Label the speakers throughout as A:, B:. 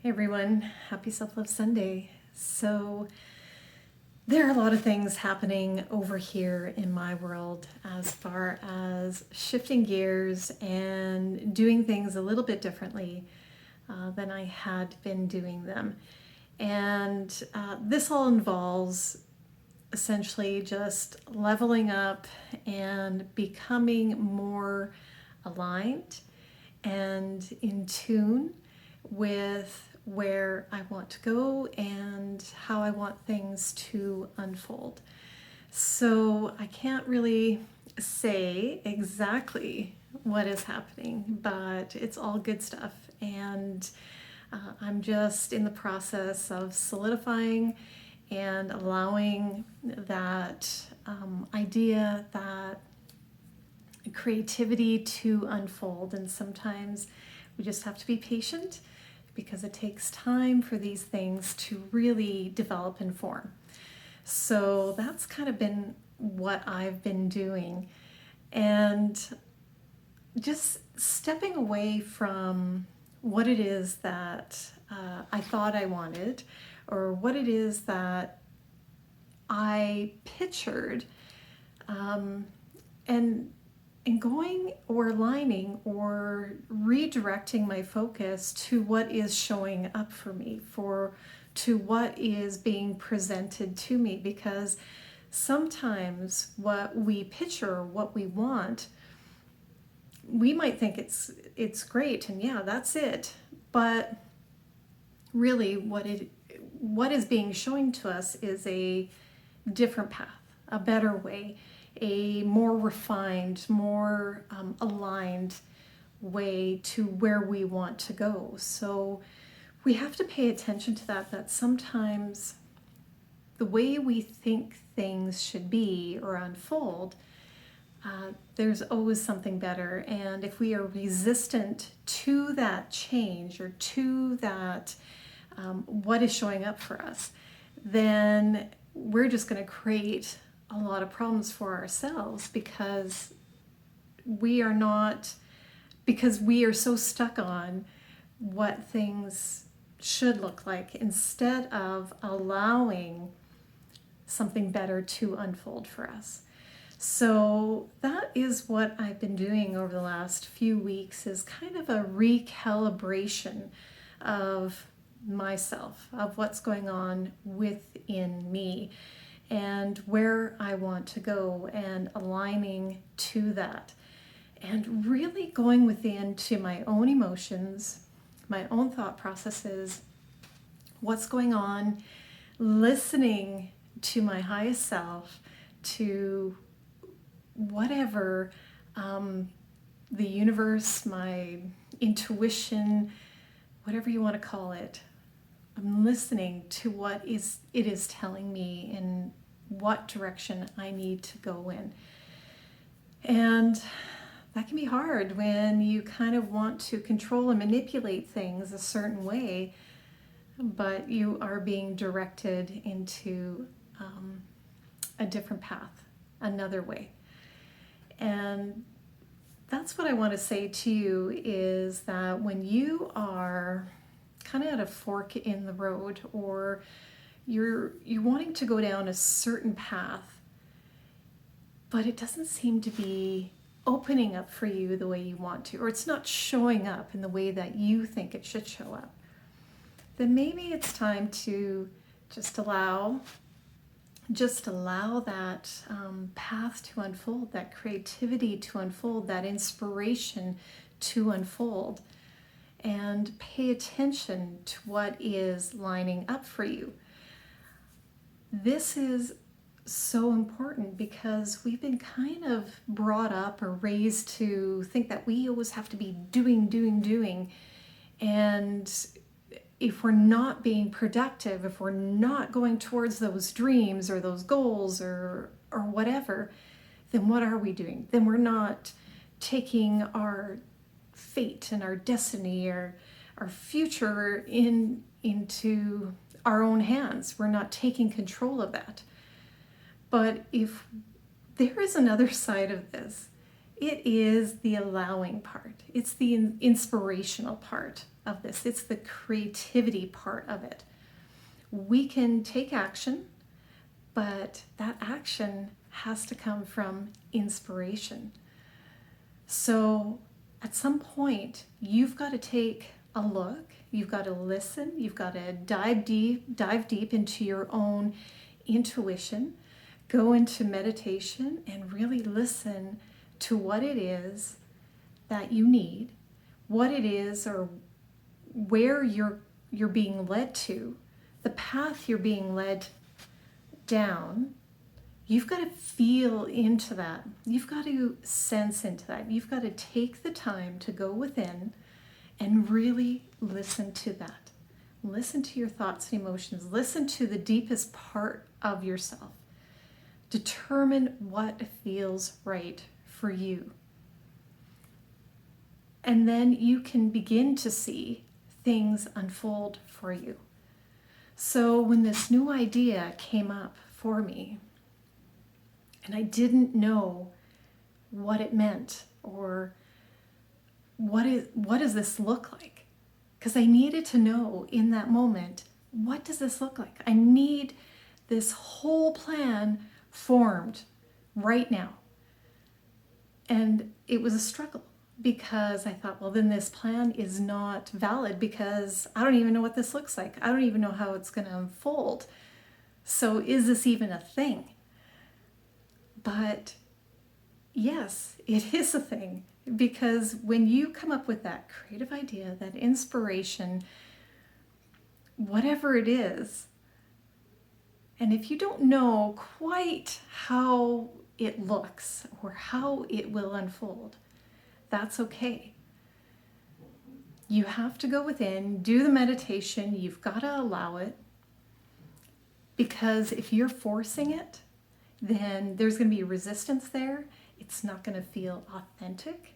A: Hey everyone, happy Self-Love Sunday. So there are a lot of things happening over here in my world as far as shifting gears and doing things a little bit differently than I had been doing them. And this all involves essentially just leveling up and becoming more aligned and in tune with where I want to go and how I want things to unfold. So I can't really say exactly what is happening, but it's all good stuff. And I'm just in the process of solidifying and allowing that idea, that creativity to unfold. And sometimes we just have to be patient because it takes time for these things to really develop and form. So that's kind of been what I've been doing. And just stepping away from what it is that I thought I wanted or what it is that I pictured, and going or aligning or redirecting my focus to what is showing up for me, to what is being presented to me, because sometimes what we picture, what we want, we might think it's great and yeah, that's it, but really what is being shown to us is a different path, a better way, a more refined, more aligned way to where we want to go. So we have to pay attention to that sometimes the way we think things should be or unfold, there's always something better. And if we are resistant to that change or to that, what is showing up for us, then we're just going to create a lot of problems for ourselves because we are so stuck on what things should look like instead of allowing something better to unfold for us. So that is what I've been doing over the last few weeks, is kind of a recalibration of myself, of what's going on within me and where I want to go, and aligning to that, and really going within to my own emotions, my own thought processes, what's going on, listening to my highest self, to whatever the universe, my intuition, whatever you want to call it. I'm listening to what it is telling me and what direction I need to go in. And that can be hard when you kind of want to control and manipulate things a certain way, but you are being directed into a different path, another way. And that's what I want to say to you, is that when you are kind of at a fork in the road, or you're wanting to go down a certain path, but it doesn't seem to be opening up for you the way you want to, or it's not showing up in the way that you think it should show up, then maybe it's time to just allow that path to unfold, that creativity to unfold, that inspiration to unfold, and pay attention to what is lining up for you. This is so important because we've been kind of brought up or raised to think that we always have to be doing. And if we're not being productive, if we're not going towards those dreams or those goals or whatever, then what are we doing? Then we're not taking our fate and our destiny or our future into our own hands. We're not taking control of that. But if there is another side of this, It is the allowing part. It's the inspirational part of this. It's the creativity part of it. We can take action, but that action has to come from inspiration. So at some point, you've got to take a look, you've got to listen, you've got to dive deep into your own intuition, go into meditation and really listen to what it is that you need, what it is or where you're being led to, the path you're being led down. You've got to feel into that. You've got to sense into that. You've got to take the time to go within and really listen to that. Listen to your thoughts and emotions. Listen to the deepest part of yourself. Determine what feels right for you. And then you can begin to see things unfold for you. So when this new idea came up for me, and I didn't know what it meant or what does this look like? Because I needed to know in that moment, what does this look like? I need this whole plan formed right now. And it was a struggle because I thought, well, then this plan is not valid because I don't even know what this looks like. I don't even know how it's going to unfold. So is this even a thing? But yes, it is a thing, because when you come up with that creative idea, that inspiration, whatever it is, and if you don't know quite how it looks or how it will unfold, that's okay. You have to go within, do the meditation, you've got to allow it, because if you're forcing it, then there's going to be resistance there. It's not going to feel authentic.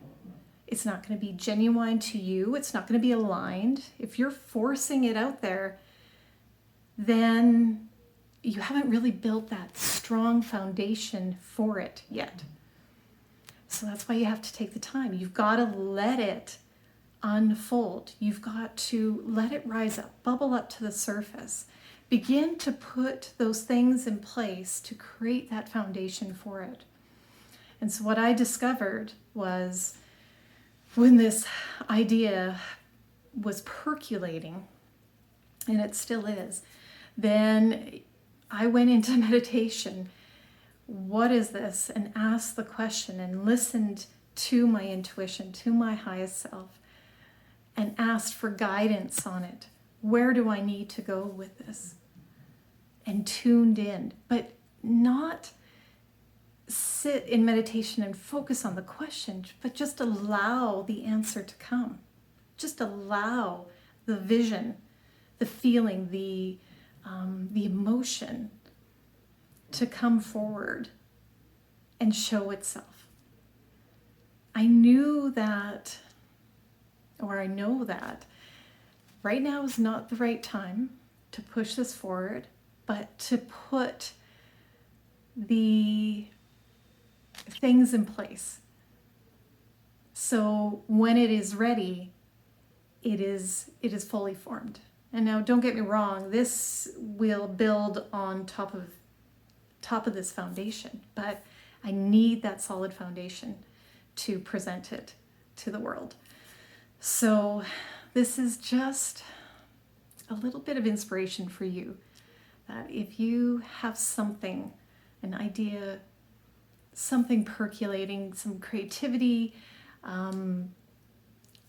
A: It's not going to be genuine to you. It's not going to be aligned. If you're forcing it out there, then you haven't really built that strong foundation for it yet. So that's why you have to take the time. You've got to let it unfold. You've got to let it rise up, bubble up to the surface. Begin to put those things in place to create that foundation for it. And so what I discovered was, when this idea was percolating, and it still is, then I went into meditation. What is this? And asked the question and listened to my intuition, to my highest self, and asked for guidance on it. Where do I need to go with this? And tuned in, but not sit in meditation and focus on the question, but just allow the answer to come. Just allow the vision, the feeling, the emotion to come forward and show itself. I knew that, or I know that, right now is not the right time to push this forward, but to put the things in place. So when it is ready, it is fully formed. And now don't get me wrong, this will build on top of this foundation, but I need that solid foundation to present it to the world. So this is just a little bit of inspiration for you, that if you have something, an idea, something percolating, some creativity,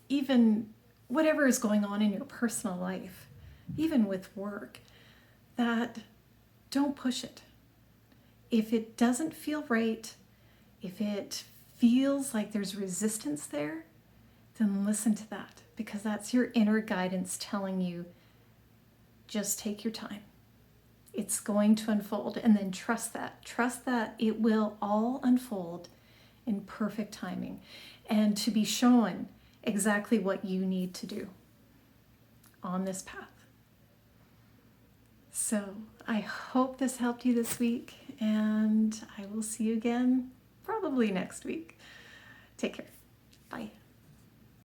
A: even whatever is going on in your personal life, even with work, that don't push it. If it doesn't feel right, if it feels like there's resistance there, then listen to that, because that's your inner guidance telling you, just take your time. It's going to unfold, and then trust that. Trust that it will all unfold in perfect timing, and to be shown exactly what you need to do on this path. So I hope this helped you this week, and I will see you again probably next week. Take care. Bye.